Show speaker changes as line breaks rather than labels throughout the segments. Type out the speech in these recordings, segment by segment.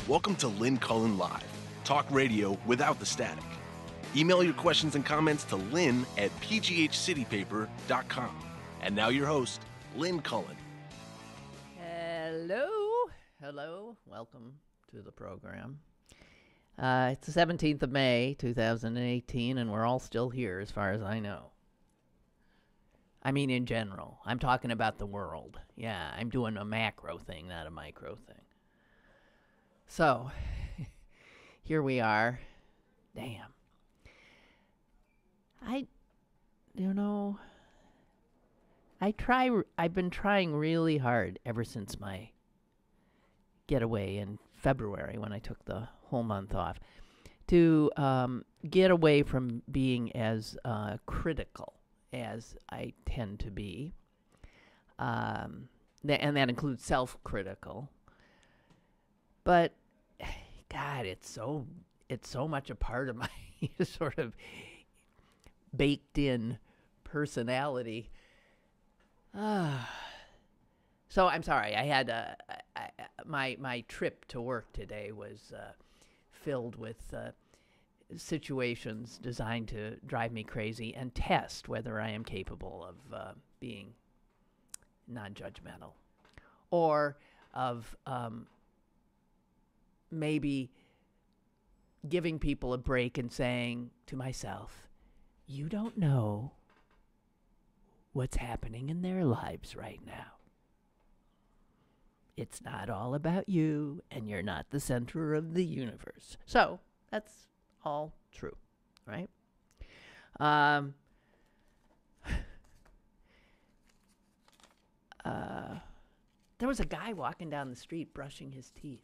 Welcome to Lynn Cullen Live, talk radio without the static. Email your questions and comments to lynn@pghcitypaper.com. And now your host, Lynn Cullen.
Hello. Welcome to the program. It's the 17th of May, 2018, and we're all still here as far as I know. I mean, in general. I'm talking about the world. Yeah, I'm doing a macro thing, not a micro thing. So, here we are. Damn. I've been trying really hard ever since my getaway in February when I took the whole month off to get away from being as critical as I tend to be. And that includes self-critical. But God, it's so much a part of my sort of baked in personality. So I'm sorry. I had my trip to work today was filled with situations designed to drive me crazy and test whether I am capable of being non-judgmental, or of maybe giving people a break and saying to myself, you don't know what's happening in their lives right now. It's not all about you, and you're not the center of the universe. So, that's all true, right? There was a guy walking down the street brushing his teeth.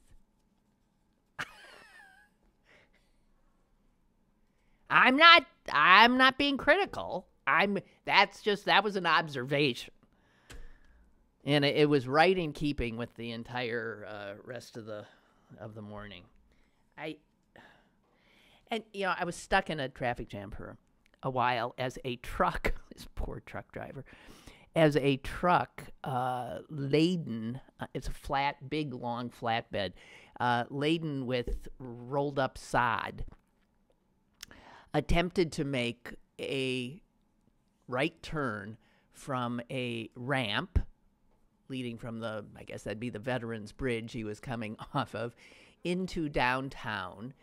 I'm not being critical. That was an observation. And it was right in keeping with the entire rest of the morning. I was stuck in a traffic jam for a while as a truck, this poor truck driver, as a truck laden, it's a big, long flatbed, laden with rolled up sod, attempted to make a right turn from a ramp leading from I guess that'd be the Veterans Bridge he was coming off of, into downtown.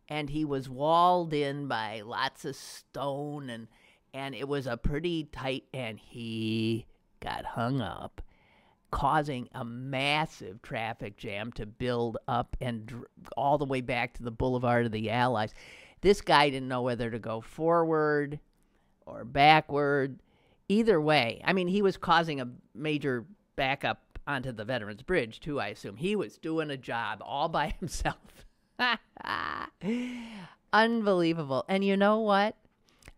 And he was walled in by lots of stone, and it was a pretty tight, and he got hung up, causing a massive traffic jam to build up and all the way back to the Boulevard of the Allies. This guy didn't know whether to go forward or backward. Either way, I mean, he was causing a major backup onto the Veterans Bridge, too, I assume. He was doing a job all by himself. Unbelievable. And you know what?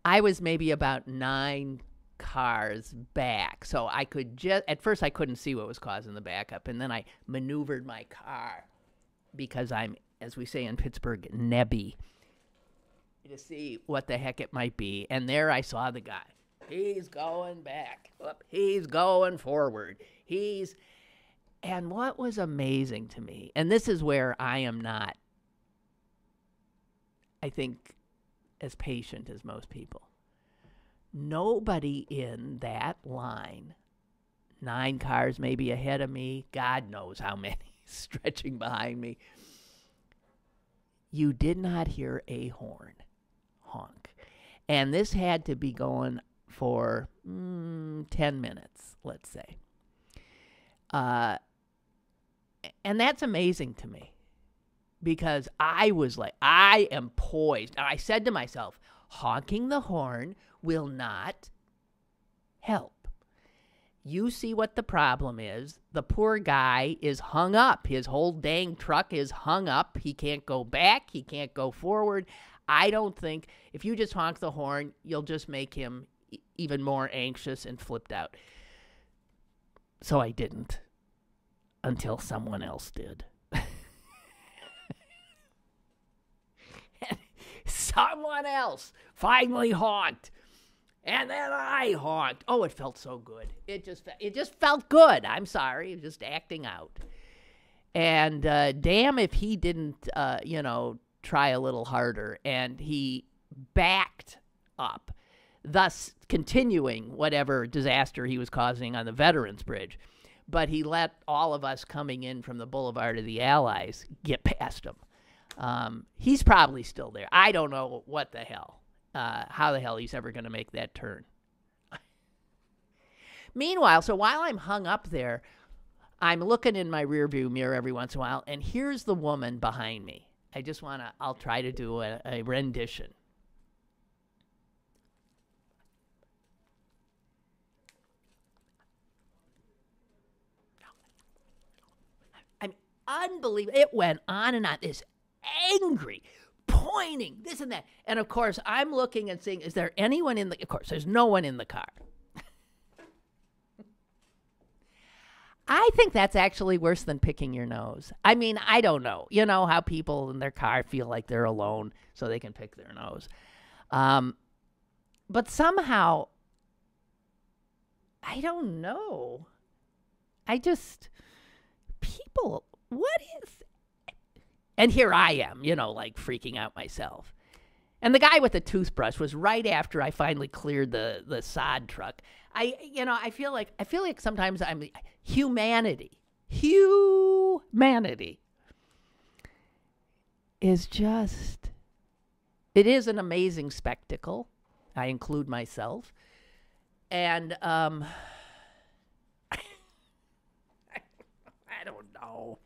I was maybe about 9 cars back. So I could at first I couldn't see what was causing the backup. And then I maneuvered my car because I'm, as we say in Pittsburgh, nebby, to see what the heck it might be. And there I saw the guy. He's going back. He's going forward. And what was amazing to me, and this is where I am not, I think, as patient as most people. Nobody in that line, 9 cars maybe ahead of me, God knows how many stretching behind me, you did not hear a horn honk. And this had to be going for 10 minutes, let's say. And that's amazing to me, because I was like, I am poised. And I said to myself, honking the horn will not help. You see what the problem is. The poor guy is hung up. His whole dang truck is hung up. He can't go back. He can't go forward. I don't think if you just honk the horn, you'll just make him even more anxious and flipped out. So I didn't, until someone else did. Someone else finally honked. And then I honked. Oh, it felt so good. It just felt good. I'm sorry. Just acting out. And damn if he didn't, try a little harder. And he backed up, thus continuing whatever disaster he was causing on the Veterans Bridge. But he let all of us coming in from the Boulevard of the Allies get past him. He's probably still there. I don't know what the hell, how the hell he's ever going to make that turn. Meanwhile, so while I'm hung up there, I'm looking in my rearview mirror every once in a while, and here's the woman behind me. I'll try to do a rendition. Unbelievable. It went on and on. This angry, pointing, this and that. And of course, I'm looking and saying, is there anyone in the... Of course, there's no one in the car. I think that's actually worse than picking your nose. I mean, I don't know. You know how people in their car feel like they're alone so they can pick their nose. But somehow, I don't know. People... What is... And here I am, like freaking out myself. And the guy with the toothbrush was right after I finally cleared the sod truck. I feel like sometimes humanity is just... It is an amazing spectacle. I include myself. And I don't know.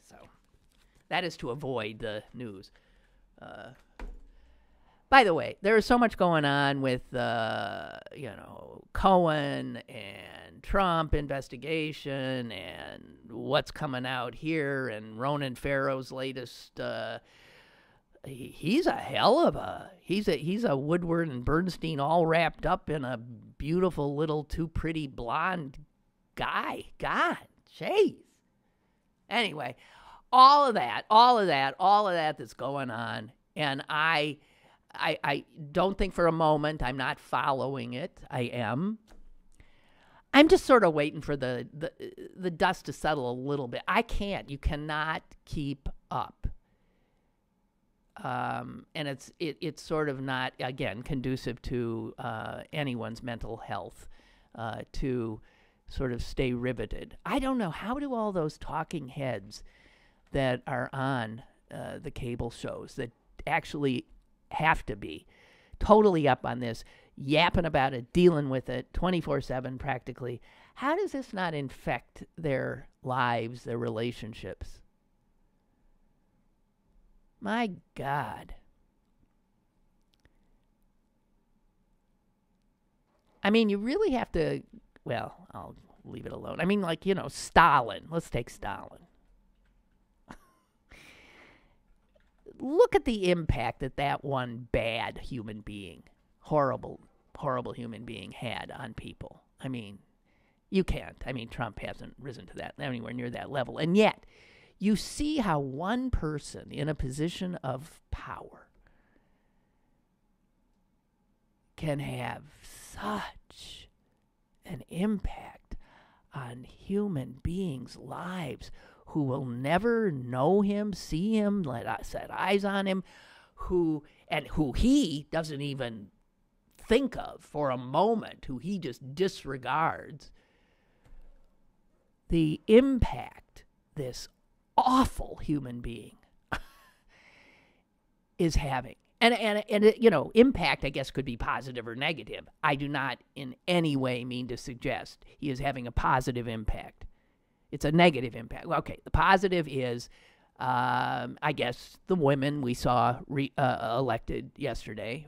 So that is to avoid the news. By the way, there is so much going on with, Cohen and Trump investigation and what's coming out here and Ronan Farrow's latest. He's a hell of he's a Woodward and Bernstein all wrapped up in a beautiful little too pretty blonde guy. God, jeez. Anyway, all of that that's going on, and I don't think for a moment I'm not following it. I am. I'm just sort of waiting for the dust to settle a little bit. You cannot keep up. And it's sort of not, again, conducive to anyone's mental health to sort of stay riveted. I don't know. How do all those talking heads that are on the cable shows that actually have to be totally up on this, yapping about it, dealing with it 24/7 practically, how does this not infect their lives, their relationships? My God. I mean, you really have to... Well, I'll leave it alone. I mean, Stalin. Let's take Stalin. Look at the impact that one bad human being, horrible human being had on people. I mean, you can't. I mean, Trump hasn't risen to that anywhere near that level. And yet, you see how one person in a position of power can have such an impact on human beings' lives who will never know him, see him, set eyes on him, who he doesn't even think of for a moment, who he just disregards. The impact this awful human being is having. And impact, I guess, could be positive or negative. I do not in any way mean to suggest he is having a positive impact. It's a negative impact. Okay, the positive is, I guess, the women we saw elected yesterday,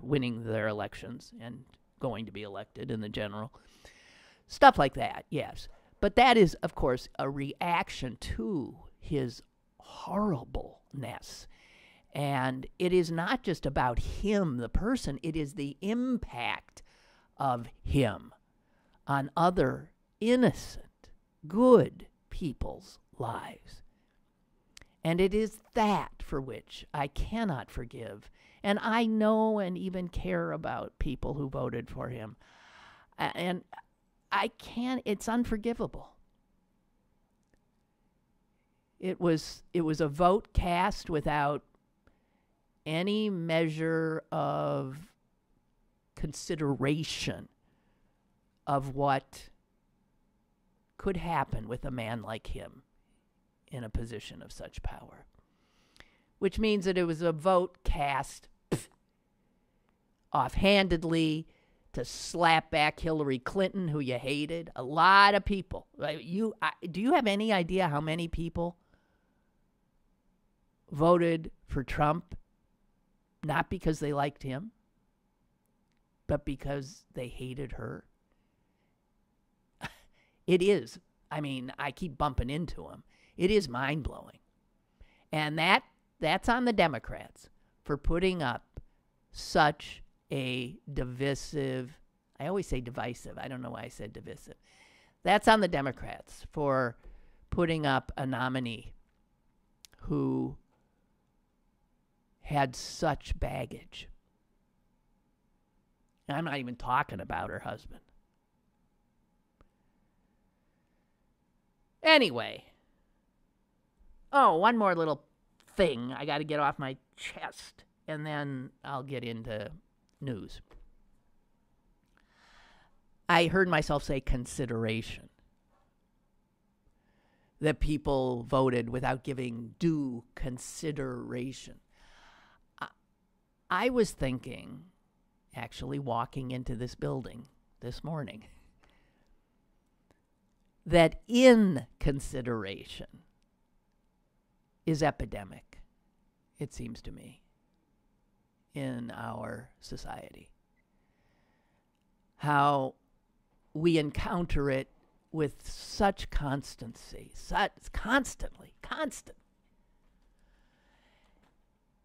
winning their elections and going to be elected in the general. Stuff like that, yes. But that is, of course, a reaction to his horribleness. And it is not just about him, the person. It is the impact of him on other innocent, good people's lives. And it is that for which I cannot forgive. And I know and even care about people who voted for him. And I can't, it's unforgivable. It was a vote cast without any measure of consideration of what could happen with a man like him in a position of such power. Which means that it was a vote cast offhandedly to slap back Hillary Clinton, who you hated. A lot of people. Do you have any idea how many people voted for Trump not because they liked him, but because they hated her? It is. I mean, I keep bumping into him. It is mind-blowing. And that's on the Democrats for putting up such a divisive, I always say divisive. I don't know why I said divisive. That's on the Democrats for putting up a nominee who had such baggage. And I'm not even talking about her husband. Anyway. Oh, one more little thing I got to get off my chest, and then I'll get into news. I heard myself say consideration. That people voted without giving due consideration. I was thinking, actually walking into this building this morning, that inconsideration is epidemic, it seems to me, in our society. How we encounter it with such constancy, constantly.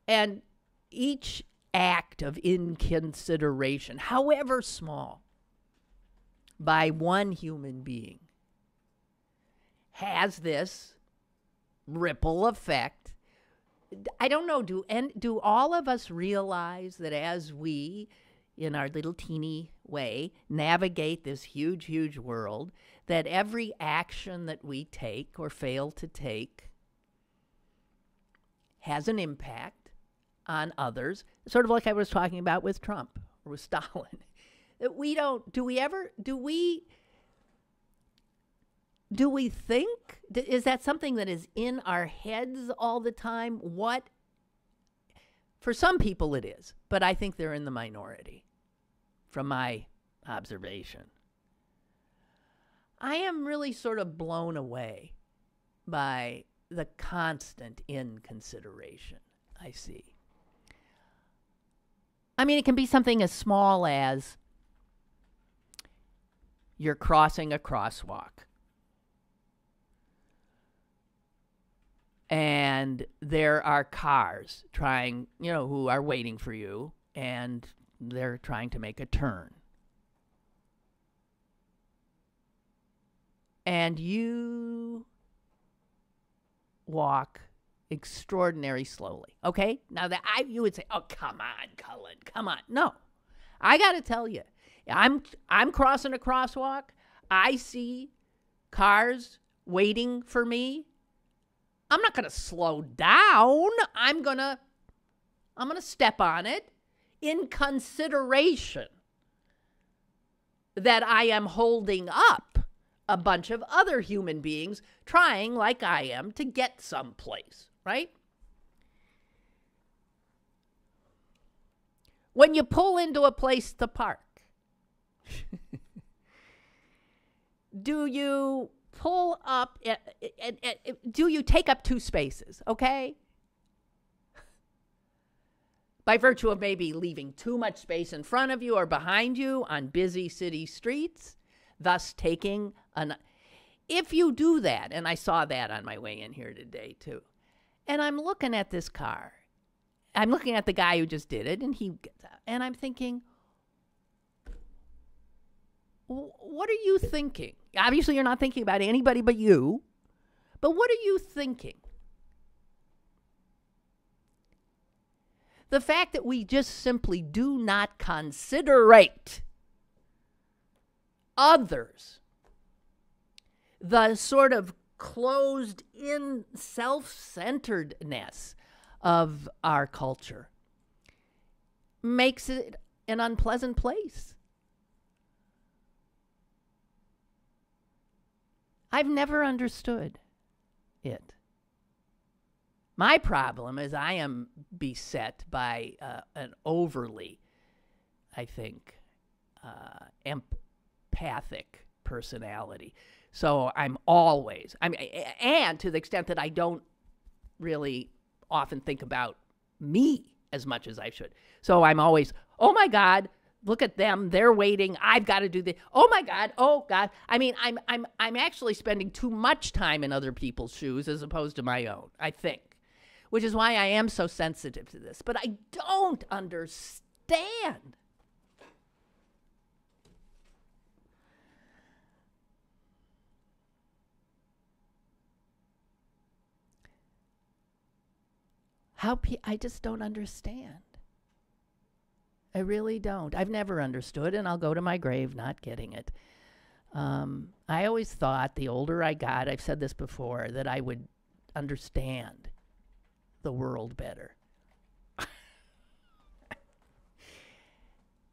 And each act of inconsideration, however small, by one human being, has this ripple effect. I don't know, do all of us realize that as we, in our little teeny way, navigate this huge, huge world, that every action that we take or fail to take has an impact on others, sort of like I was talking about with Trump or with Stalin. That we don't, do we think, is that something that is in our heads all the time? What? For some people it is, but I think they're in the minority from my observation. I am really sort of blown away by the constant inconsideration I see. I mean, it can be something as small as you're crossing a crosswalk. And there are cars who are waiting for you, and they're trying to make a turn. And you walk extraordinarily slowly. Okay? Now you would say, "Oh, come on, Cullen, come on." No. I got to tell you, I'm crossing a crosswalk. I see cars waiting for me. I'm not going to slow down. I'm going to step on it in consideration that I am holding up a bunch of other human beings trying, like I am, to get someplace, right? When you pull into a place to park, do you pull up, do you take up 2 spaces, okay? By virtue of maybe leaving too much space in front of you or behind you on busy city streets, thus taking if you do that, and I saw that on my way in here today too, and I'm looking at this car, I'm looking at the guy who just did it, and he gets out, and I'm thinking, what are you thinking? Obviously, you're not thinking about anybody but you. But what are you thinking? The fact that we just simply do not considerate others, the sort of closed-in self-centeredness of our culture makes it an unpleasant place. I've never understood it. My problem is I am beset by an overly, I think, empathic personality. So I'm always, and to the extent that I don't really often think about me as much as I should. So I'm always, oh my God, look at them, they're waiting, I've got to do this. Oh my God, oh God. I mean, I'm actually spending too much time in other people's shoes as opposed to my own, I think, which is why I am so sensitive to this. But I don't understand. I just don't understand. I really don't. I've never understood, and I'll go to my grave not getting it. I always thought the older I got, I've said this before, that I would understand the world better.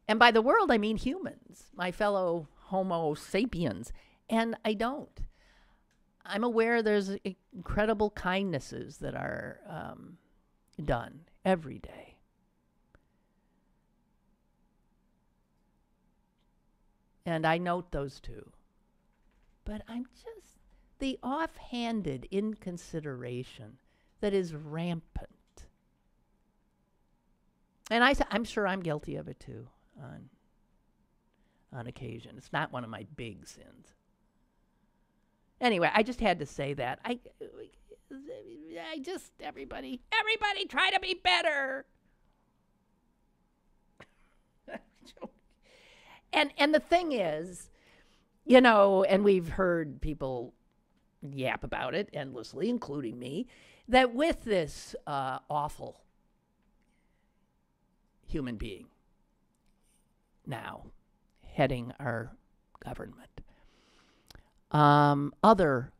And by the world, I mean humans, my fellow Homo sapiens. And I don't. I'm aware there's incredible kindnesses that are done every day. And I note those too. But I'm just, the offhanded inconsideration that is rampant. And I'm sure I'm guilty of it too on occasion. It's not one of my big sins. Anyway, I just had to say that. Everybody try to be better. And the thing is, and we've heard people yap about it endlessly, including me, that with this awful human being now heading our government, other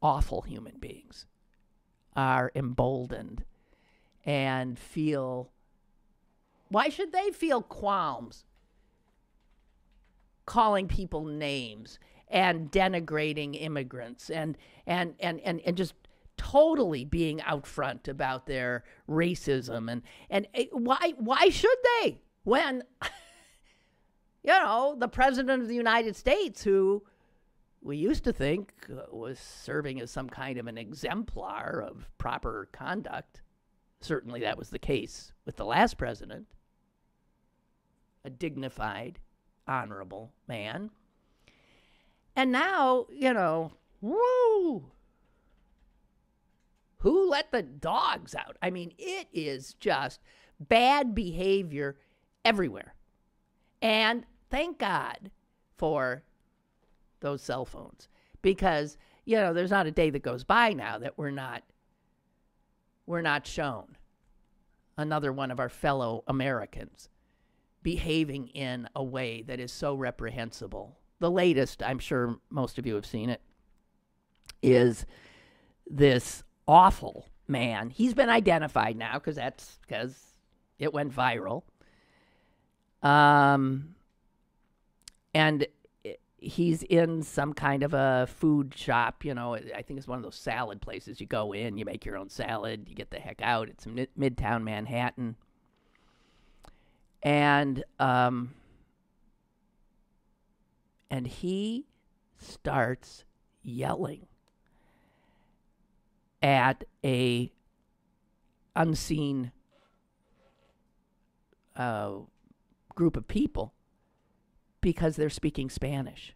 awful human beings are emboldened and feel, why should they feel qualms calling people names and denigrating immigrants and just totally being out front about their racism and why should they, when the president of the United States, who we used to think was serving as some kind of an exemplar of proper conduct. Certainly that was the case with the last president. A dignified, honorable man. And now, woo! Who let the dogs out? I mean, it is just bad behavior everywhere. And thank God for those cell phones, because there's not a day that goes by now that we're not shown another one of our fellow Americans behaving in a way that is so reprehensible. The latest, I'm sure most of you have seen it, is this awful man. He's been identified now because it went viral. And he's in some kind of a food shop, I think it's one of those salad places. You go in, you make your own salad, you get the heck out. It's in Midtown Manhattan. And he starts yelling at a unseen group of people because they're speaking Spanish.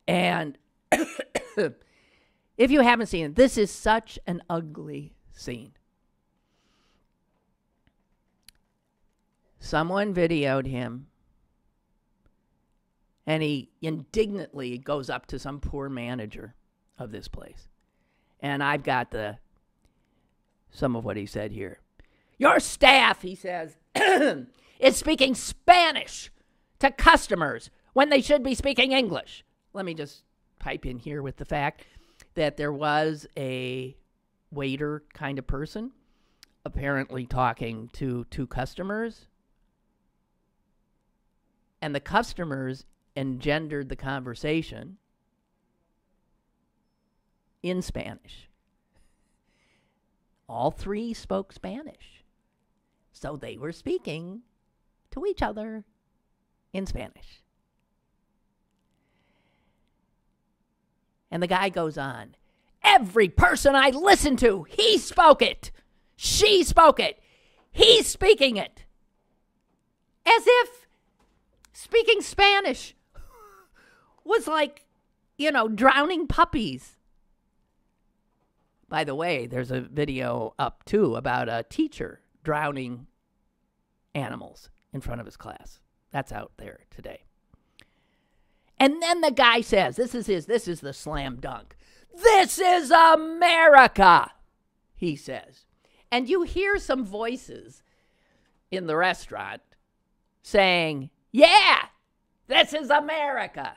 And if you haven't seen it, this is such an ugly scene. Someone videoed him, and he indignantly goes up to some poor manager of this place. And I've got some of what he said here. Your staff, he says, is speaking Spanish to customers when they should be speaking English. Let me just pipe in here with the fact that there was a waiter kind of person apparently talking to two customers, and the customers engendered the conversation in Spanish. All three spoke Spanish, so they were speaking to each other in Spanish. And the guy goes on, every person I listened to, he spoke it. She spoke it. He's speaking it. As if speaking Spanish was like, drowning puppies. By the way, there's a video up, too, about a teacher drowning animals in front of his class. That's out there today. And then the guy says, this is the slam dunk. This is America, he says. And you hear some voices in the restaurant saying, yeah, this is America.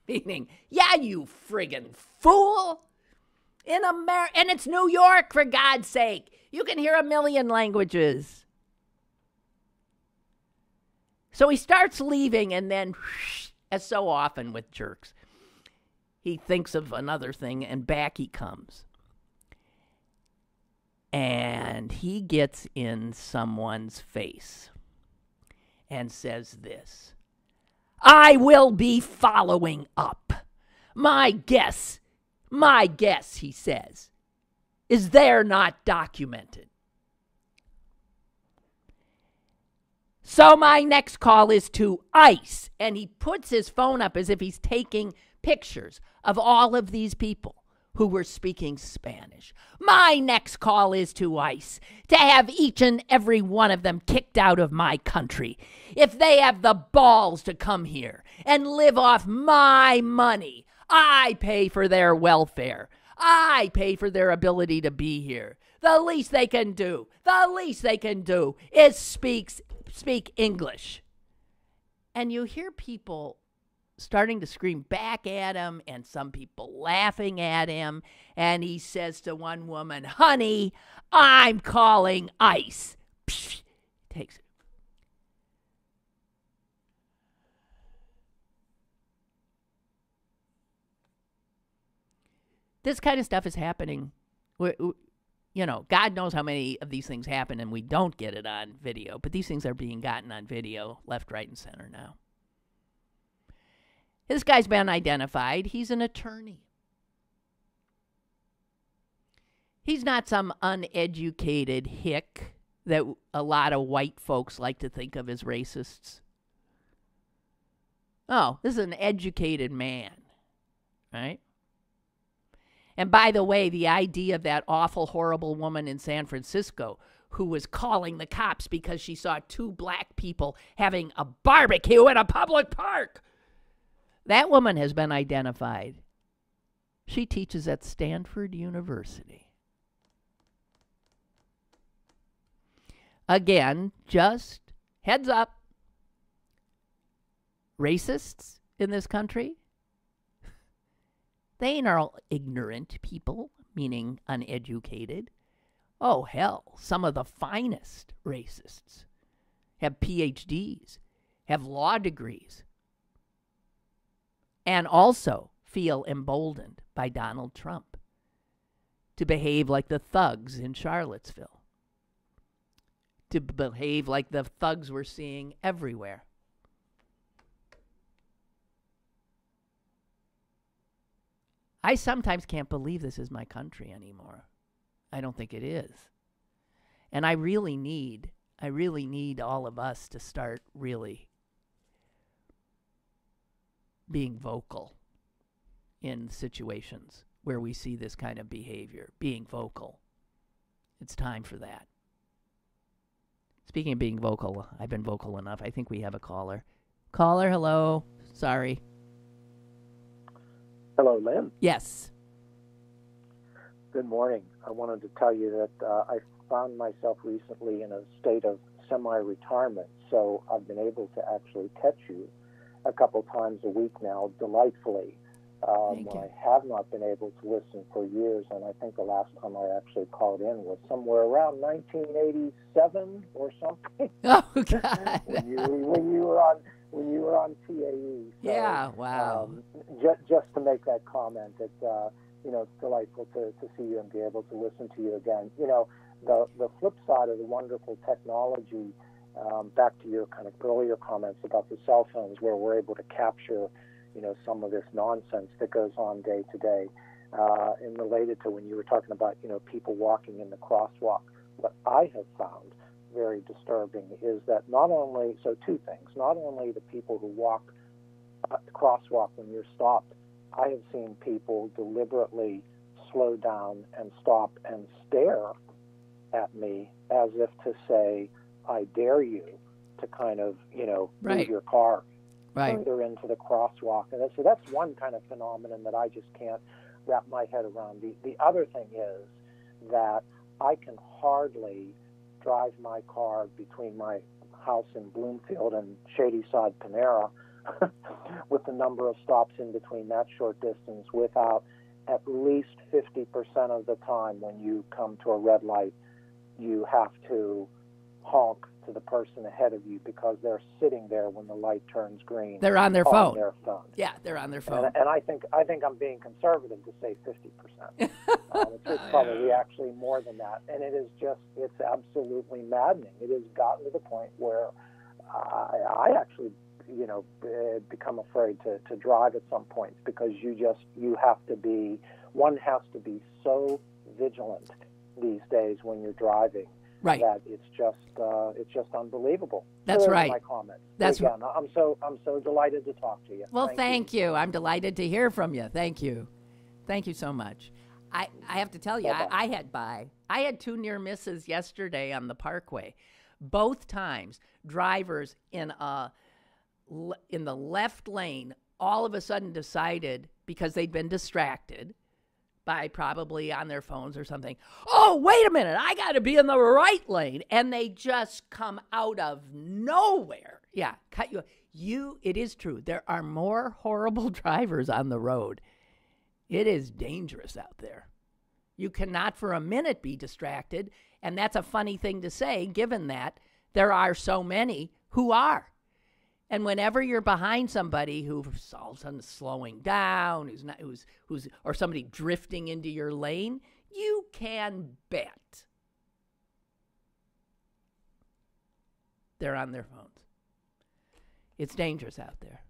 Meaning, yeah, you friggin' fool. In America, and it's New York, for God's sake. You can hear a million languages. So he starts leaving, and then, as so often with jerks, he thinks of another thing, and back he comes. And he gets in someone's face and says this, I will be following up. My guess, he says, is they're not documented. So my next call is to ICE. And he puts his phone up as if he's taking pictures of all of these people who were speaking Spanish. My next call is to ICE to have each and every one of them kicked out of my country. If they have the balls to come here and live off my money, I pay for their welfare. I pay for their ability to be here. The least they can do is speak English. And you hear people starting to scream back at him and some people laughing at him. And he says to one woman, honey, I'm calling ICE. Psh, takes it. This kind of stuff is happening. God knows how many of these things happen and we don't get it on video. But these things are being gotten on video left, right, and center now. This guy's been identified. He's an attorney. He's not some uneducated hick that a lot of white folks like to think of as racists. Oh, this is an educated man, right? And by the way, the idea of that awful, horrible woman in San Francisco who was calling the cops because she saw two black people having a barbecue in a public park. That woman has been identified. She teaches at Stanford University. Again, just heads up. Racists in this country, they ain't all ignorant people, meaning uneducated. Oh, hell, some of the finest racists have PhDs, have law degrees, and also feel emboldened by Donald Trump to behave like the thugs in Charlottesville, to behave like the thugs we're seeing everywhere. I sometimes can't believe this is my country anymore. I don't think it is. And I really need all of us to start really being vocal in situations where we see this kind of behavior. Being vocal. It's time for that. Speaking of being vocal, I've been vocal enough. I think we have a caller. Caller, hello. Sorry.
Hello, Lynn.
Yes.
Good morning. I wanted to tell you that I found myself recently in a state of semi-retirement, so I've been able to actually catch you a couple times a week now, delightfully. I have not been able to listen for years, and I think the last time I actually called in was somewhere around 1987 or something.
Oh God!
when you were on TAE. So,
yeah, wow.
Just to make that comment, it's it's delightful to see you and be able to listen to you again. The flip side of the wonderful technology. Back to your kind of earlier comments about the cell phones, where we're able to capture some of this nonsense that goes on day to day, and related to when you were talking about, people walking in the crosswalk. What I have found very disturbing is that two things, not only the people who walk the crosswalk when you're stopped, I have seen people deliberately slow down and stop and stare at me as if to say, I dare you to kind of, move your car further into the crosswalk. And so that's one kind of phenomenon that I just can't wrap my head around. The other thing is that I can hardly drive my car between my house in Bloomfield and Shadyside Panera with the number of stops in between that short distance without at least 50% of the time when you come to a red light, you have to honk to the person ahead of you because they're sitting there when the light turns green.
They're on their phone.
Yeah,
they're on their phone.
And I think I'm being conservative to say 50%. It's probably actually more than that. And it's absolutely maddening. It has gotten to the point where I actually, become afraid to drive at some points because one has to be so vigilant these days when you're driving.
Right.
That it's just unbelievable.
That's right.
My comment.
That's
again, I'm so delighted to talk to you.
Well, thank you. I'm delighted to hear from you. Thank you so much. I have to tell you, I had two near misses yesterday on the Parkway. Both times, drivers in the left lane all of a sudden decided, because they'd been distracted by probably on their phones or something, oh, wait a minute, I got to be in the right lane. And they just come out of nowhere. Yeah, cut you. It is true. There are more horrible drivers on the road. It is dangerous out there. You cannot for a minute be distracted. And that's a funny thing to say, given that there are so many who are. And whenever you're behind somebody who's all of a sudden slowing down, or somebody drifting into your lane, you can bet they're on their phones. It's dangerous out there.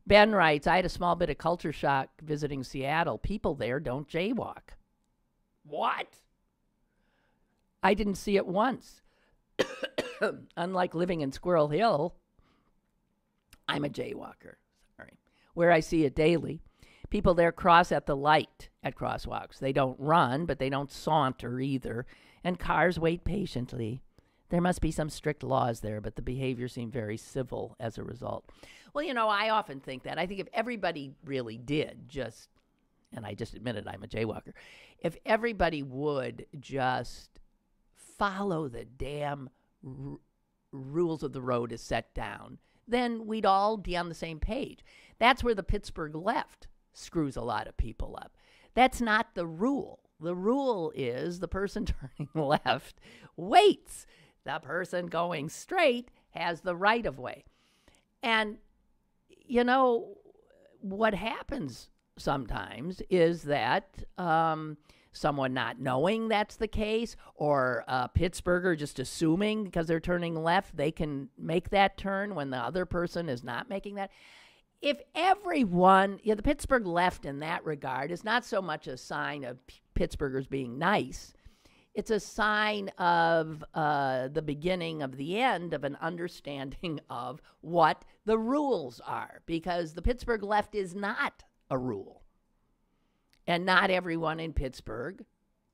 Ben writes, I had a small bit of culture shock visiting Seattle. People there don't jaywalk. What? I didn't see it once. Unlike living in Squirrel Hill, I'm a jaywalker, where I see it daily. People there cross at the light at crosswalks. They don't run, but they don't saunter either. And cars wait patiently. There must be some strict laws there, but the behavior seemed very civil as a result. Well, I often think that. I think if everybody really did and I just admitted I'm a jaywalker, if everybody would just follow the damn rules of the road as set down, then we'd all be on the same page. That's where the Pittsburgh left screws a lot of people up. That's not the rule. The rule is the person turning left waits. The person going straight has the right of way. And, what happens sometimes is that someone not knowing that's the case, or a Pittsburgher just assuming because they're turning left, they can make that turn when the other person is not making that. If everyone, the Pittsburgh left in that regard is not so much a sign of Pittsburghers being nice. It's a sign of the beginning of the end of an understanding of what the rules are, because the Pittsburgh left is not a rule. And not everyone in Pittsburgh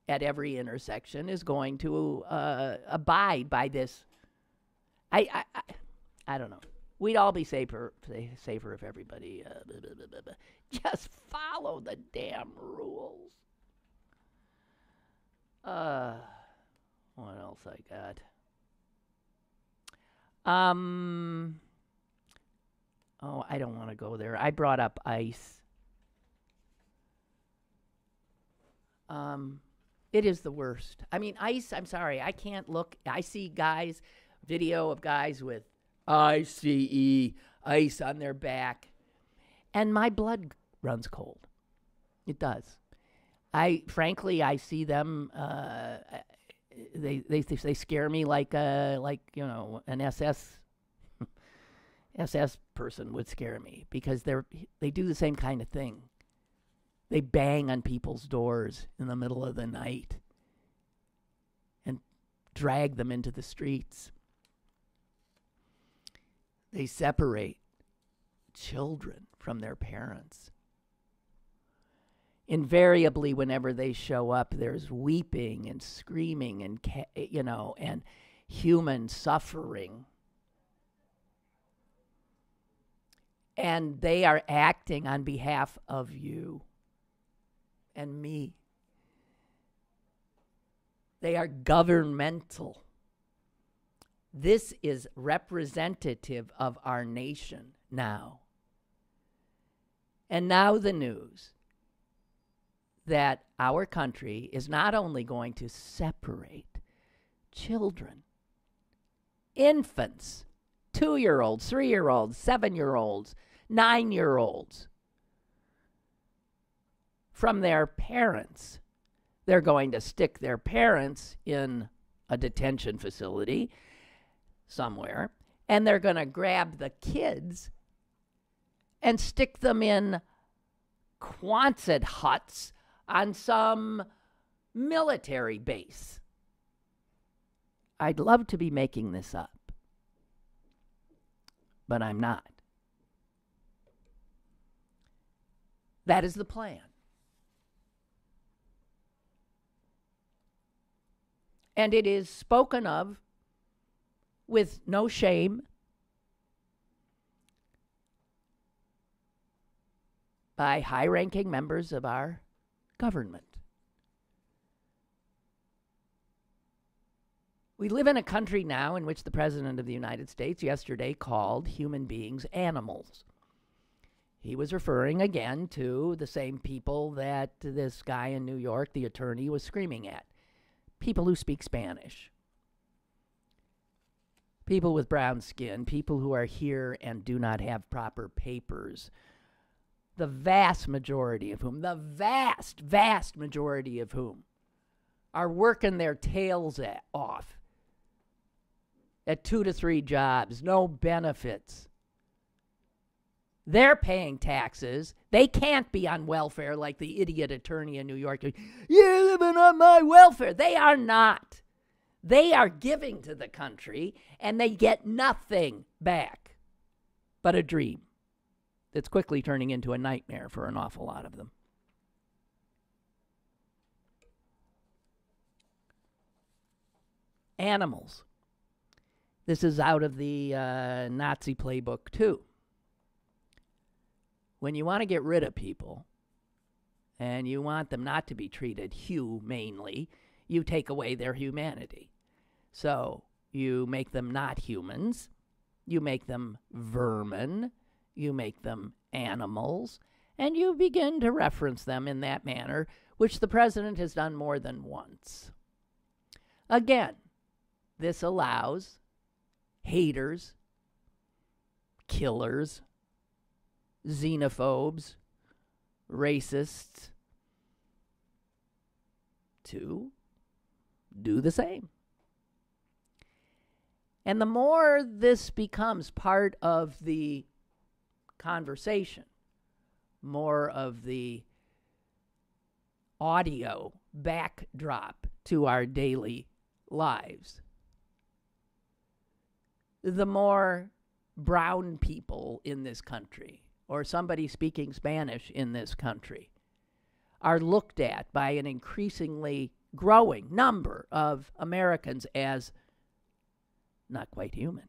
at every intersection is going to abide by this. I don't know. We'd all be safer if everybody just follow the damn rules. What else I got? Oh, I don't want to go there. I brought up ICE. It is the worst. I mean, ICE, I'm sorry, I can't look. I see guys, video of guys with ICE, ice on their back, and my blood runs cold. It does. Frankly, I see them, they scare me like an SS person would scare me, because they do the same kind of thing. They bang on people's doors in the middle of the night and drag them into the streets. They separate children from their parents. Invariably, whenever they show up, there's weeping and screaming and and human suffering. And they are acting on behalf of you and me. They are governmental. This is representative of our nation now. And now the news that our country is not only going to separate children, infants, 2-year-olds, 3-year-olds, 7-year-olds, 9-year-olds from their parents. They're going to stick their parents in a detention facility somewhere, and they're going to grab the kids and stick them in Quonset huts on some military base. I'd love to be making this up, but I'm not. That is the plan. And it is spoken of with no shame by high-ranking members of our government. We live in a country now in which the President of the United States yesterday called human beings animals. He was referring again to the same people that this guy in New York, the attorney, was screaming at. People who speak Spanish. People with brown skin. People who are here and do not have proper papers. The vast majority of whom, vast majority of whom are working their tails off at 2 to 3 jobs, no benefits. They're paying taxes. They can't be on welfare like the idiot attorney in New York. You're living on my welfare. They are not. They are giving to the country, and they get nothing back but a dream that's quickly turning into a nightmare for an awful lot of them. Animals. This is out of the Nazi playbook, too. When you want to get rid of people and you want them not to be treated humanely, you take away their humanity. So you make them not humans, you make them vermin, you make them animals, and you begin to reference them in that manner, which the president has done more than once. Again, this allows haters, killers, xenophobes, racists to do the same. And the more this becomes part of the conversation, more of the audio backdrop to our daily lives, the more brown people in this country, or somebody speaking Spanish in this country, are looked at by an increasingly growing number of Americans as not quite human.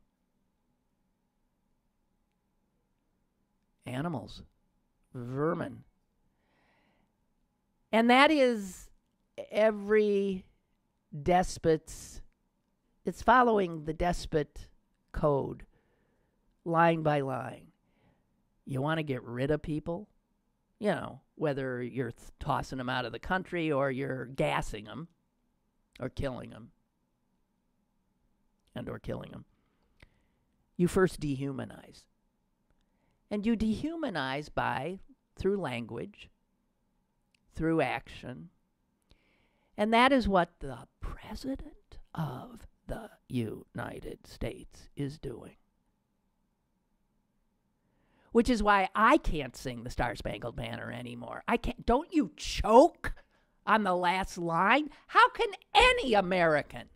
Animals, vermin. And that is every despot's, it's following the despot code, line by line. You want to get rid of people? You know, whether you're tossing them out of the country or you're gassing them or killing them or killing them. You first dehumanize. And you dehumanize through language, through action. And that is what the President of the United States is doing. Which is why I can't sing the Star-Spangled Banner anymore. I can't. Don't you choke on the last line? How can any American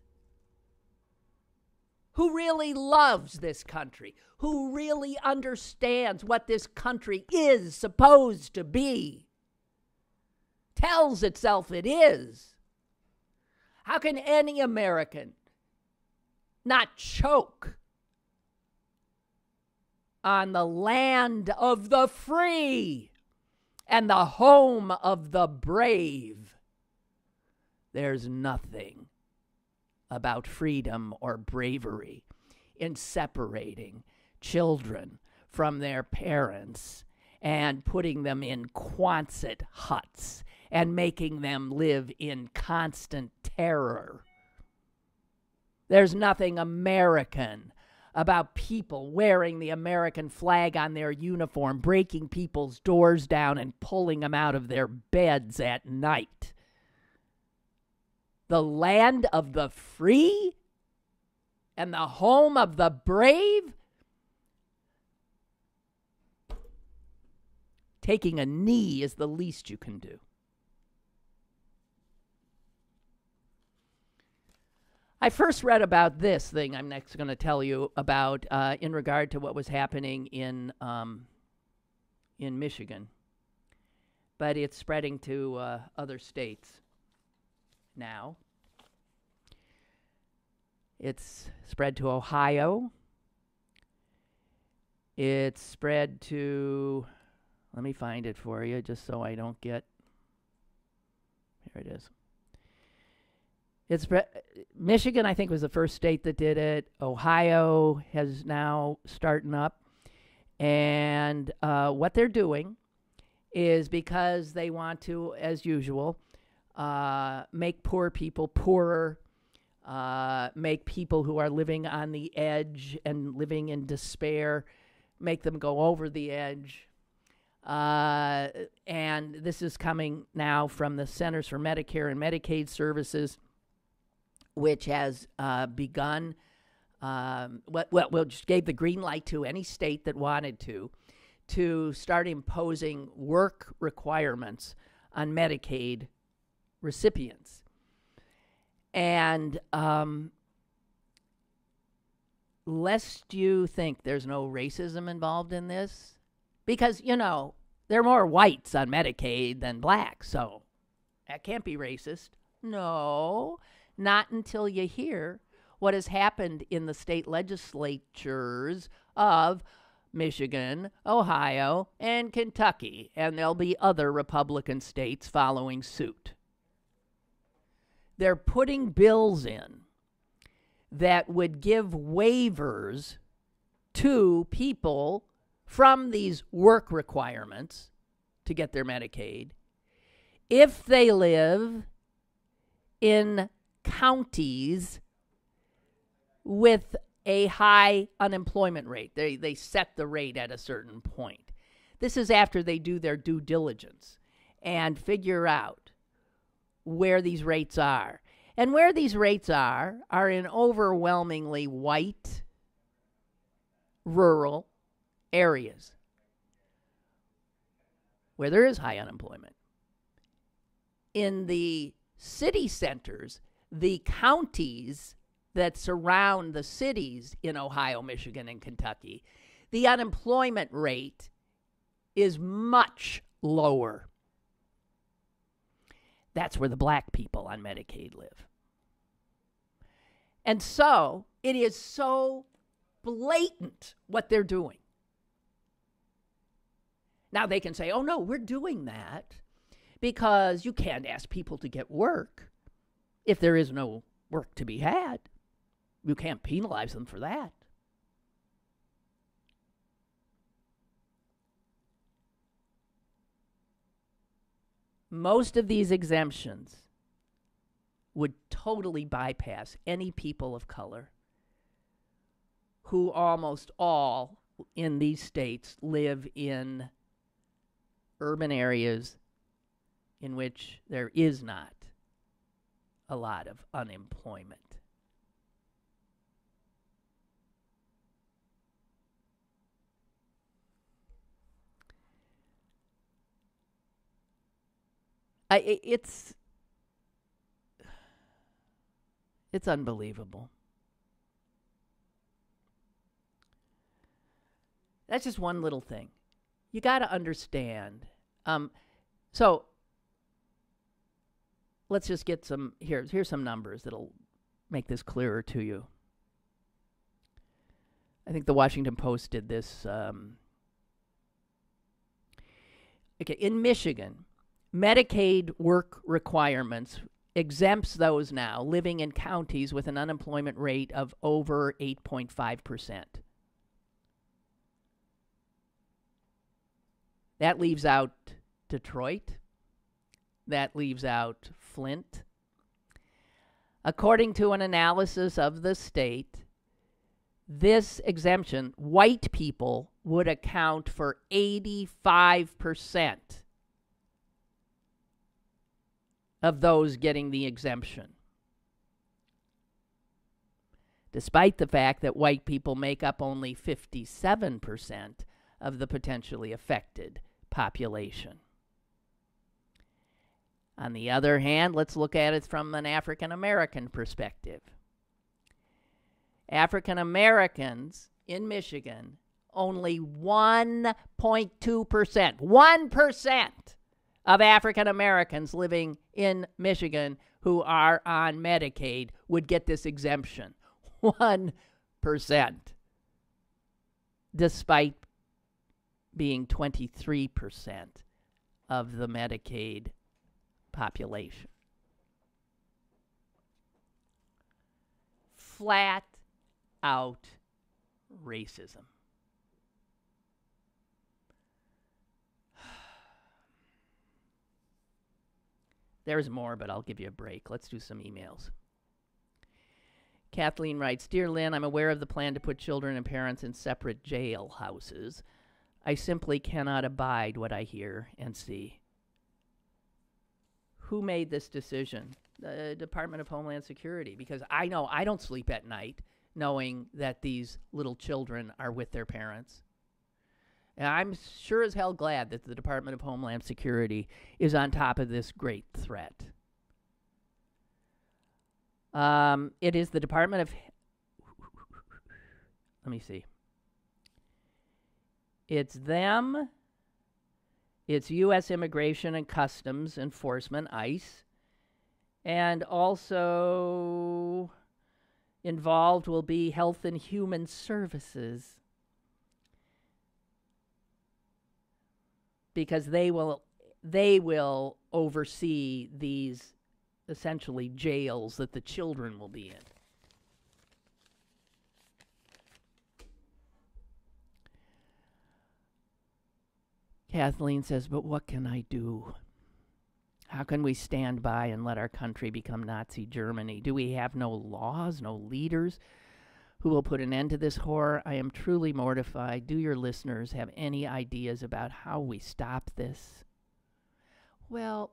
who really loves this country, who really understands what this country is supposed to be, tells itself it is, how can any American not choke on the land of the free and the home of the brave? There's nothing about freedom or bravery in separating children from their parents and putting them in Quonset huts and making them live in constant terror. There's nothing American about people wearing the American flag on their uniform, breaking people's doors down and pulling them out of their beds at night. The land of the free and the home of the brave? Taking a knee is the least you can do. I first read about this thing I'm next going to tell you about in regard to what was happening in Michigan. But it's spreading to other states now. It's spread to Ohio. It's spread to, let me find it for you just so I don't get, here it is. Michigan, I think, was the first state that did it. Ohio has now starting up. And what they're doing is because they want to, as usual, make poor people poorer, make people who are living on the edge and living in despair, make them go over the edge. And this is coming now from the Centers for Medicare and Medicaid Services, which has begun, just gave the green light to any state that wanted to start imposing work requirements on Medicaid recipients. And lest you think there's no racism involved in this, because, you know, there are more whites on Medicaid than blacks, so that can't be racist. No, not until you hear what has happened in the state legislatures of Michigan, Ohio, and Kentucky, and there'll be other Republican states following suit. They're putting bills in that would give waivers to people from these work requirements to get their Medicaid if they live in counties with a high unemployment rate. They set the rate at a certain point. This is after they do their due diligence and figure out where these rates are. And where these rates are in overwhelmingly white, rural areas where there is high unemployment. In the city centers, the counties that surround the cities in Ohio, Michigan, and Kentucky, the unemployment rate is much lower. That's where the black people on Medicaid live. And so it is so blatant what they're doing. Now they can say, oh no, we're doing that because you can't ask people to get work if there is no work to be had. You can't penalize them for that. most of these exemptions would totally bypass any people of color who almost all in these states live in urban areas in which there is not a lot of unemployment. It's unbelievable. That's just one little thing. You got to understand. So let's just get some, here's some numbers that'll make this clearer to you. I think the Washington Post did this. Okay, in Michigan, Medicaid work requirements exempts those now living in counties with an unemployment rate of over 8.5%. That leaves out Detroit. That leaves out Flint. According to an analysis of the state, this exemption, white people would account for 85% of those getting the exemption, despite the fact that white people make up only 57% of the potentially affected population. On the other hand, let's look at it from an African American perspective. African Americans in Michigan, only 1.2%, 1% of African Americans living in Michigan who are on Medicaid would get this exemption. 1%, despite being 23% of the Medicaid population. Flat out racism. There's more, but I'll give you a break. Let's do some emails. Kathleen writes, Dear Lynn, I'm aware of the plan to put children and parents in separate jail houses. I simply cannot abide what I hear and see. Who made this decision? The Department of Homeland Security. Because I know I don't sleep at night knowing that these little children are with their parents. And I'm sure as hell glad that the Department of Homeland Security is on top of this great threat. It is the Department of... Let me see. It's them. It's U.S. Immigration and Customs Enforcement, ICE. And also involved will be Health and Human Services. Because they will oversee these essentially jails that the children will be in. Kathleen says, but what can I do? How can we stand by and let our country become Nazi Germany? Do we have no laws, no leaders who will put an end to this horror? I am truly mortified. Do your listeners have any ideas about how we stop this? Well,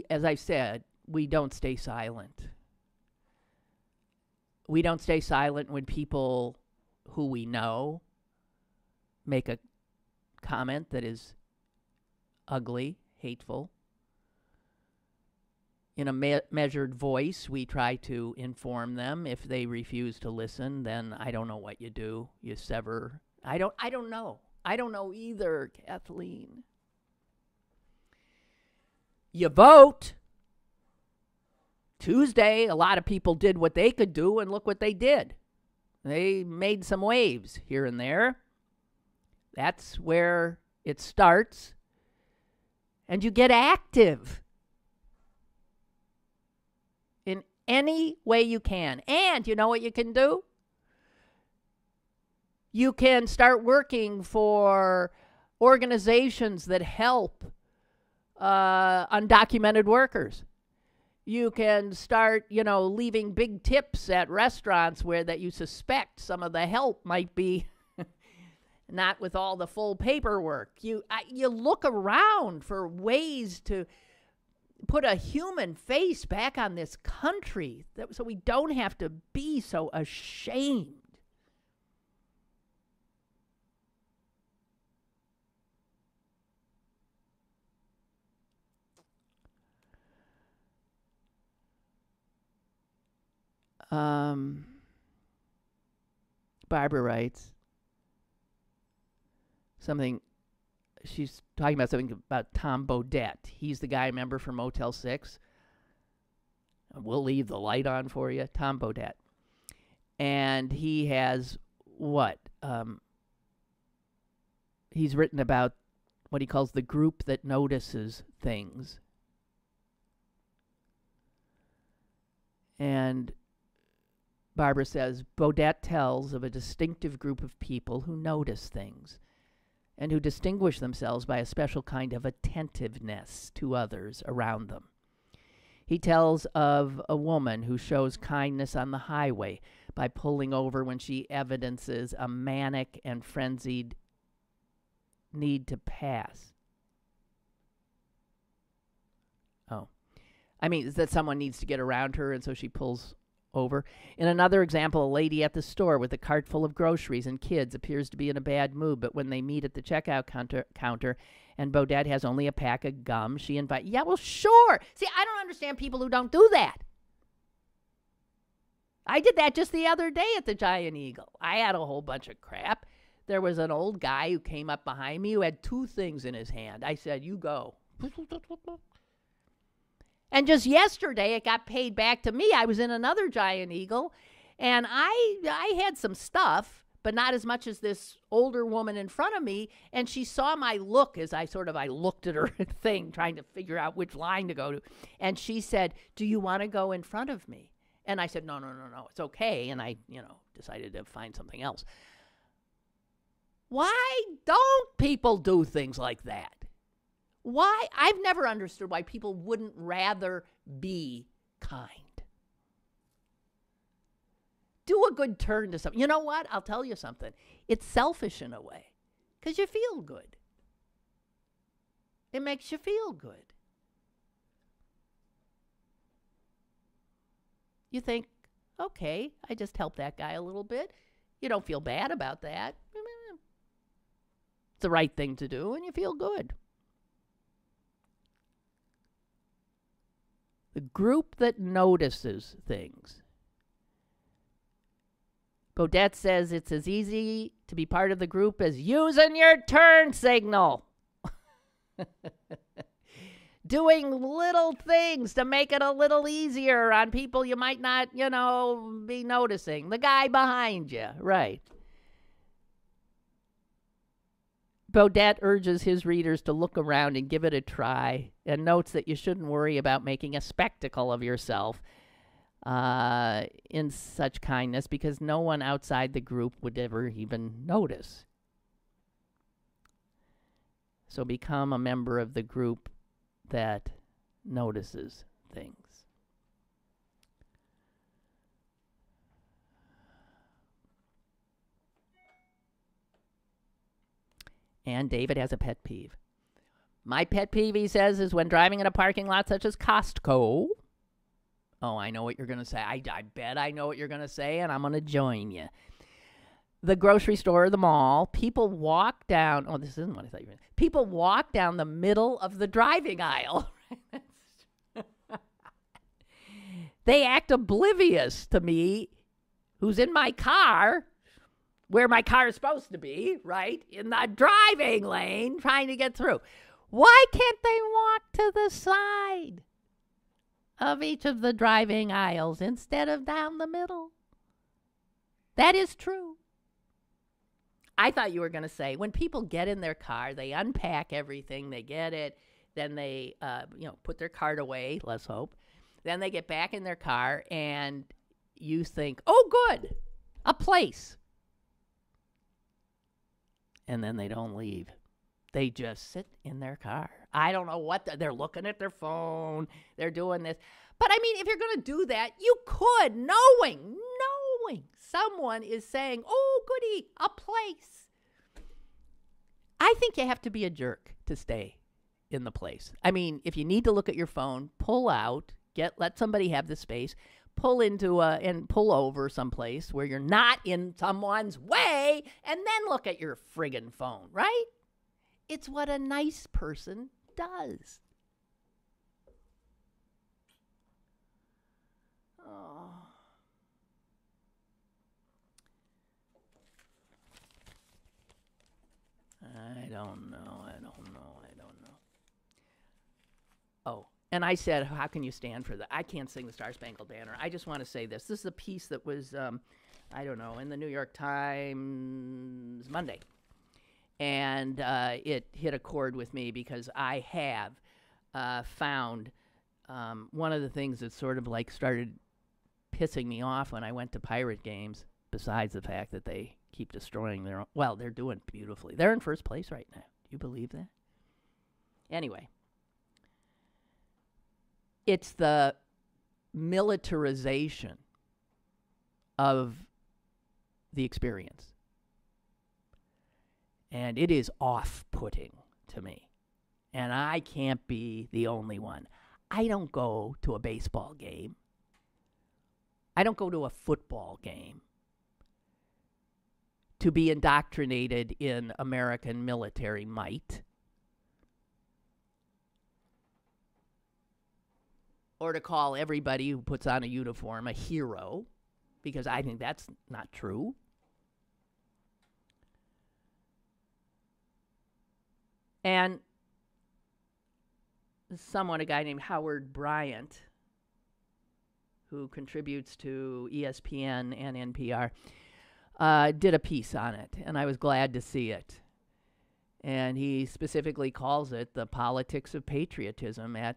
as I said, we don't stay silent. We don't stay silent when people who we know make a comment that is ugly, hateful. In a measured voice, we try to inform them. If they refuse to listen, then I don't know what you do. You sever. I don't know. I don't know either, Kathleen. You vote. Tuesday, a lot of people did what they could do, and look what they did. They made some waves here and there. That's where it starts. And you get active in any way you can. And you know what you can do? You can start working for organizations that help undocumented workers. You can start, leaving big tips at restaurants where that you suspect some of the help might be not with all the full paperwork. You look around for ways to put a human face back on this country so we don't have to be so ashamed. Barbara writes something. She's talking about something about Tom Bodette. He's the guy, remember, from Motel 6? We'll leave the light on for you. Tom Bodette. And he has what? He's written about what he calls the group that notices things. And Barbara says, Bodette tells of a distinctive group of people who notice things and who distinguish themselves by a special kind of attentiveness to others around them. He tells of a woman who shows kindness on the highway by pulling over when she evidences a manic and frenzied need to pass. Oh. I mean, that someone needs to get around her, and so she pulls over. In another example, a lady at the store with a cart full of groceries and kids appears to be in a bad mood, but when they meet at the checkout counter and Bodette has only a pack of gum, she invites, yeah, well, sure. See, I don't understand people who don't do that. I did that just the other day at the Giant Eagle. I had a whole bunch of crap. There was an old guy who came up behind me who had two things in his hand. I said, you go. And just yesterday, it got paid back to me. I was in another Giant Eagle, and I had some stuff, but not as much as this older woman in front of me. And she saw my look as I looked at her thing, trying to figure out which line to go to. And she said, do you want to go in front of me? And I said, no, it's okay. And I, decided to find something else. Why don't people do things like that? Why? I've never understood why people wouldn't rather be kind. Do a good turn to something. You know what? I'll tell you something. It's selfish in a way because you feel good. It makes you feel good. You think, okay, I just helped that guy a little bit. You don't feel bad about that. It's the right thing to do, and you feel good. The group that notices things. Bodette says it's as easy to be part of the group as using your turn signal. Doing little things to make it a little easier on people you might not, be noticing. The guy behind you, right. Bodette urges his readers to look around and give it a try, and notes that you shouldn't worry about making a spectacle of yourself in such kindness because no one outside the group would ever even notice. So become a member of the group that notices things. And David has a pet peeve. My pet peeve, he says, is when driving in a parking lot such as Costco. Oh, I know what you're going to say. I bet I know what you're going to say, and I'm going to join you. The grocery store or the mall, people walk down. Oh, this isn't what I thought you were going to say. People walk down the middle of the driving aisle. They act oblivious to me, who's in my car, where my car is supposed to be, right? In the driving lane, trying to get through. Why can't they walk to the side of each of the driving aisles instead of down the middle? That is true. I thought you were going to say, when people get in their car, they unpack everything, they get it, then they, put their cart away, let's hope. Then they get back in their car, and you think, oh, good, a place. And then they don't leave. They just sit in their car. I don't know what they're looking at their phone. They're doing this. But I mean, if you're going to do that, you could, knowing someone is saying, oh, goody, a place. I think you have to be a jerk to stay in the place. I mean, if you need to look at your phone, pull out, let somebody have the space, pull into and pull over someplace where you're not in someone's way, and then look at your friggin' phone, right? It's what a nice person does. Oh. I don't know. Oh, and I said, how can you stand for that? I can't sing the Star Spangled Banner. I just want to say this. This is a piece that was, I don't know, in the New York Times Monday. And it hit a chord with me because I have found one of the things that sort of like started pissing me off when I went to Pirate games, besides the fact that they keep destroying their own. Well, they're doing beautifully. They're in first place right now. Do you believe that? Anyway, it's the militarization of the experience. And it is off-putting to me. And I can't be the only one. I don't go to a baseball game. I don't go to a football game to be indoctrinated in American military might, or to call everybody who puts on a uniform a hero, because I think that's not true. And a guy named Howard Bryant, who contributes to ESPN and NPR, did a piece on it, and I was glad to see it. And he specifically calls it the politics of patriotism at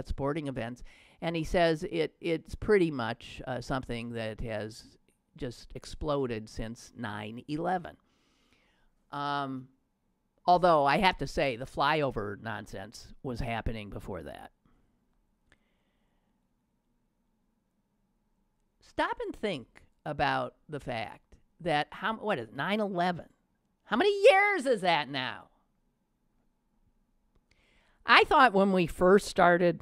sporting events. And he says it's pretty much something that has just exploded since 9/11. Although I have to say the flyover nonsense was happening before that. Stop and think about the fact that 9/11? How many years is that now? I thought when we first started,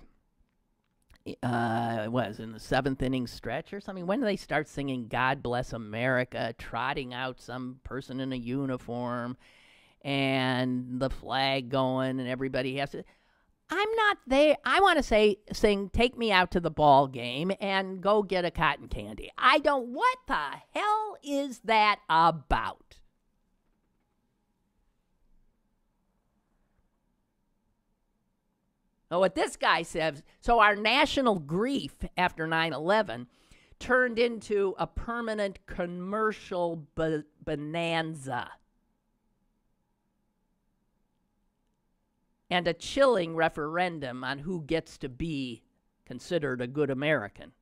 it was in the 7th inning stretch or something. When did they start singing "God Bless America," trotting out some person in a uniform, and the flag going, and everybody has to? I'm not there. I want to sing "Take Me Out to the Ball Game" and go get a cotton candy. I don't. What the hell is that about? Oh, what this guy says, so our national grief after 9/11 turned into a permanent commercial bonanza and a chilling referendum on who gets to be considered a good American.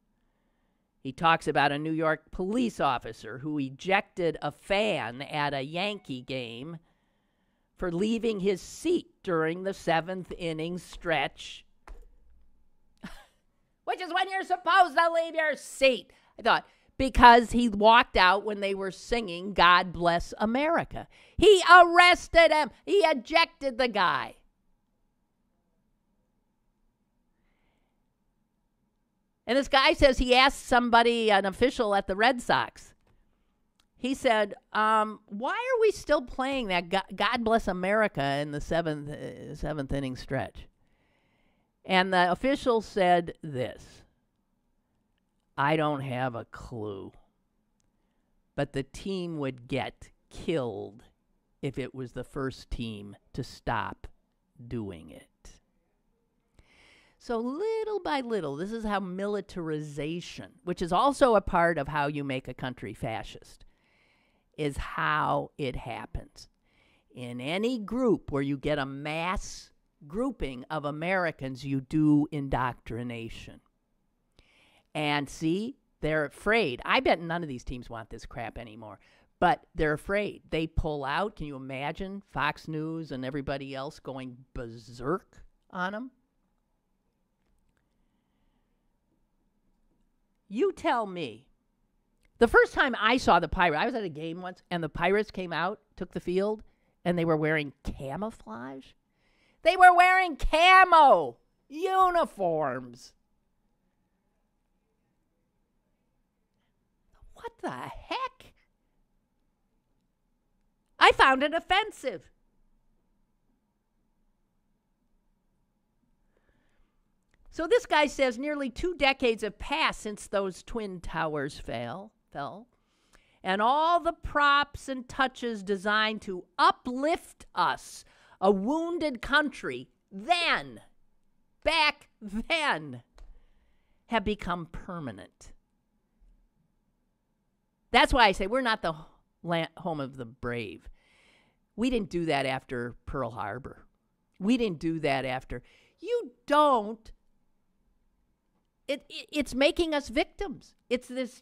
He talks about a New York police officer who ejected a fan at a Yankee game for leaving his seat during the 7th inning stretch, which is when you're supposed to leave your seat. I thought, because he walked out when they were singing "God Bless America." He arrested him. He ejected the guy. And this guy says he asked somebody, an official at the Red Sox, he said, why are we still playing that God Bless America in the seventh inning stretch? And the official said this: I don't have a clue, but the team would get killed if it was the first team to stop doing it. So little by little, this is how militarization, which is also a part of how you make a country fascist, is how it happens. In any group where you get a mass grouping of Americans, you do indoctrination. And see, they're afraid. I bet none of these teams want this crap anymore. But they're afraid. They pull out. Can you imagine Fox News and everybody else going berserk on them? You tell me. The first time I saw the Pirates, I was at a game once, and the Pirates came out, took the field, and they were wearing camouflage. They were wearing camo uniforms. What the heck? I found it offensive. So this guy says nearly 2 decades have passed since those twin towers fell, and all the props and touches designed to uplift us, a wounded country, back then, have become permanent. That's why I say we're not the home of the brave. We didn't do that after Pearl Harbor. We didn't do that after. You don't. It's making us victims. It's this,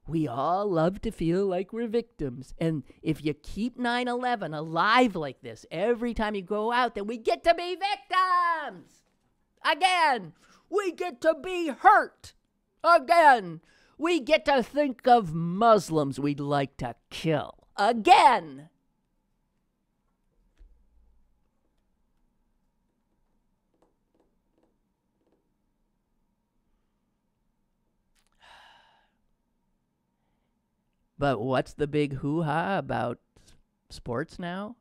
we all love to feel like we're victims. And if you keep 9/11 alive like this, every time you go out, then we get to be victims. Again, we get to be hurt. Again, we get to think of Muslims we'd like to kill. Again. But what's the big hoo-ha about sports now?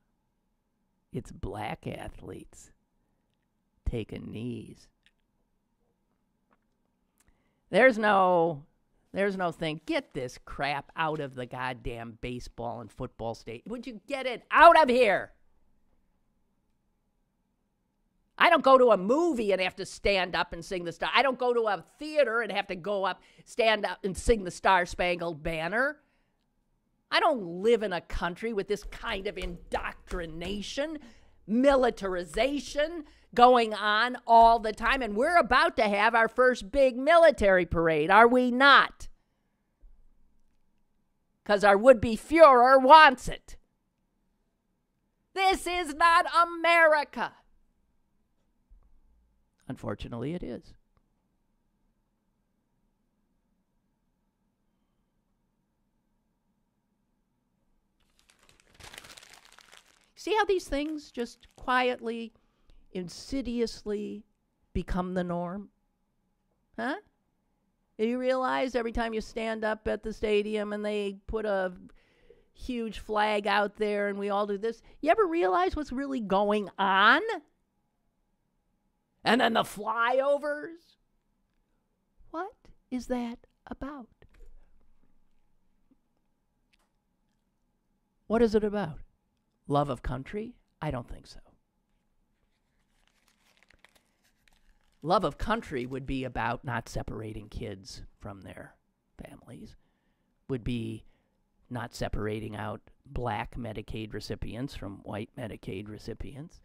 It's black athletes taking knees. There's no thing. Get this crap out of the goddamn baseball and football state. Would you get it out of here? I don't go to a movie and have to stand up and sing the star. I don't go to a theater and have to go up, stand up and sing the Star-Spangled Banner. I don't live in a country with this kind of indoctrination, militarization going on all the time. And we're about to have our first big military parade, are we not? Because our would-be Führer wants it. This is not America. Unfortunately, it is. See how these things just quietly, insidiously become the norm? Huh? Do you realize every time you stand up at the stadium and they put a huge flag out there and we all do this, you ever realize what's really going on? And then the flyovers? What is that about? What is it about? Love of country? I don't think so. Love of country would be about not separating kids from their families, would be not separating out black Medicaid recipients from white Medicaid recipients.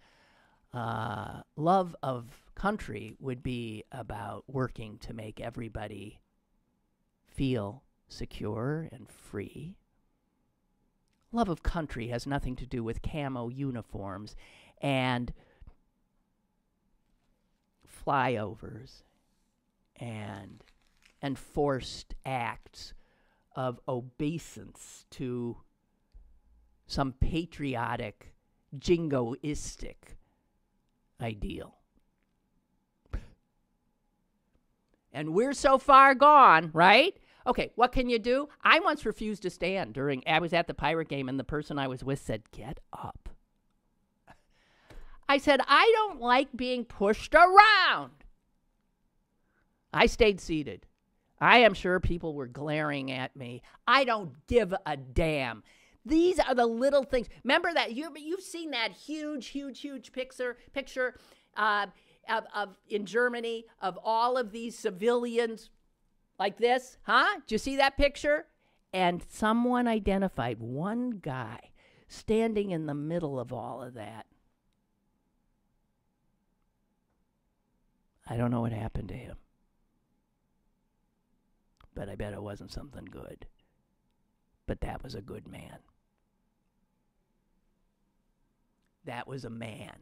Love of country would be about working to make everybody feel secure and free. Love of country has nothing to do with camo uniforms and flyovers and enforced acts of obeisance to some patriotic, jingoistic ideal. And we're so far gone, right? Okay, what can you do? I once refused to stand I was at the Pirate game and the person I was with said, "Get up." I said, "I don't like being pushed around." I stayed seated. I am sure people were glaring at me. I don't give a damn. These are the little things. Remember that you've seen that huge picture of in Germany of all of these civilians like this, huh? Did you see that picture? And someone identified one guy standing in the middle of all of that. I don't know what happened to him, but I bet it wasn't something good. But that was a good man. That was a man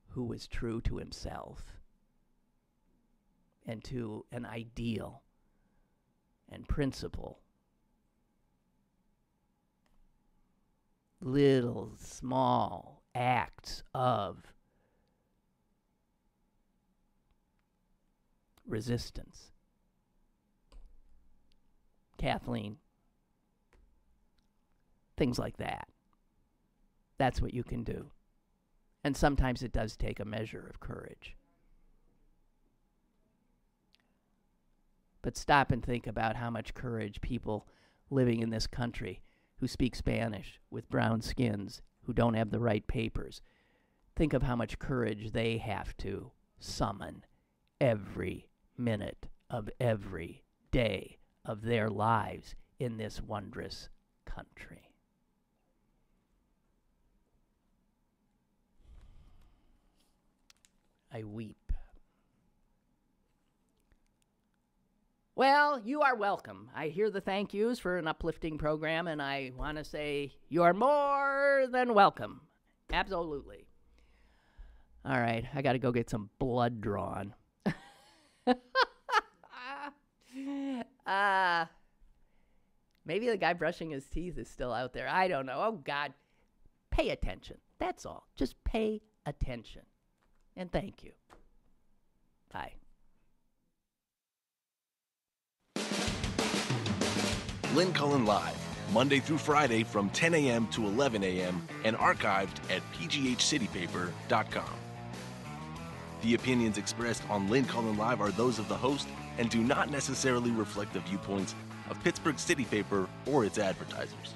who was true to himself and to an ideal and principle. Little, small acts of resistance. Kathleen, things like that. That's what you can do. And sometimes it does take a measure of courage. But stop and think about how much courage people living in this country who speak Spanish with brown skins, who don't have the right papers, think of how much courage they have to summon every minute of every day of their lives in this wondrous country. I weep. Well, you are welcome. I hear the thank yous for an uplifting program, and I want to say you are more than welcome. Absolutely. All right, I got to go get some blood drawn. Maybe the guy brushing his teeth is still out there. I don't know. Oh, God. Pay attention. That's all. Just pay attention. And thank you. Bye.
Lynn Cullen Live, Monday through Friday from 10 a.m. to 11 a.m. and archived at pghcitypaper.com. The opinions expressed on Lynn Cullen Live are those of the host and do not necessarily reflect the viewpoints of Pittsburgh City Paper or its advertisers.